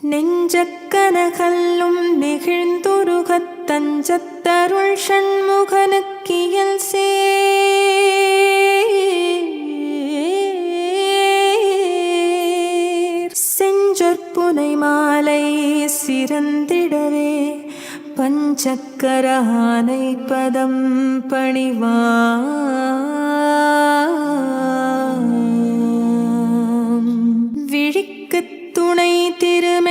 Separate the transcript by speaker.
Speaker 1: நெஞ்சக்கனகல்லும் நெகிழ்ந்துருகத் தஞ்சத்தருள் ஷண்முகனுக்கியல் செஞ்சொற்புனை மாலை சிறந்திடவே பஞ்சக்கர ஆனை பதம் பணிவாம் விழிக்குத் துணை திருமென்